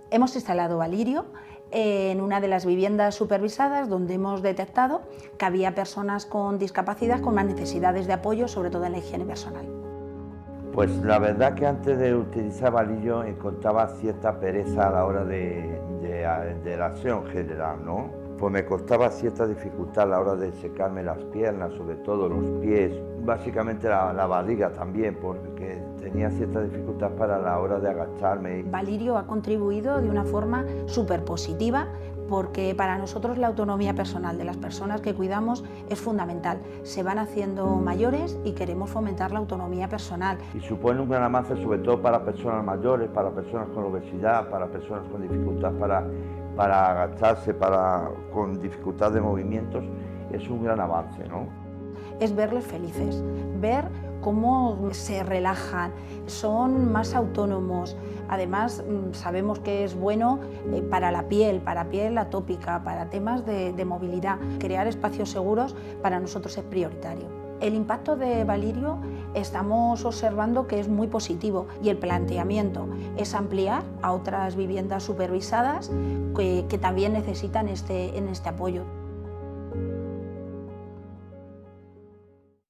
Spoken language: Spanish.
Hemos instalado Valirio en una de las viviendas supervisadas donde hemos detectado que había personas con discapacidad con más necesidades de apoyo, sobre todo en la higiene personal. Pues la verdad que antes de utilizar Valirio encontraba cierta pereza a la hora de la acción general, ¿no? Pues me costaba cierta dificultad a la hora de secarme las piernas, sobre todo los pies, básicamente la barriga también, porque tenía cierta dificultad para la hora de agacharme. Valirio ha contribuido de una forma súper positiva porque para nosotros la autonomía personal de las personas que cuidamos es fundamental. Se van haciendo mayores y queremos fomentar la autonomía personal. Y supone un gran avance sobre todo para personas mayores, para personas con obesidad, para personas con dificultad para agacharse, con dificultad de movimientos. Es un gran avance, ¿no? Es verles felices, ver cómo se relajan, son más autónomos. Además, sabemos que es bueno para la piel atópica, para temas de movilidad. Crear espacios seguros para nosotros es prioritario. El impacto de Valirio estamos observando que es muy positivo y el planteamiento es ampliar a otras viviendas supervisadas que también necesitan este apoyo.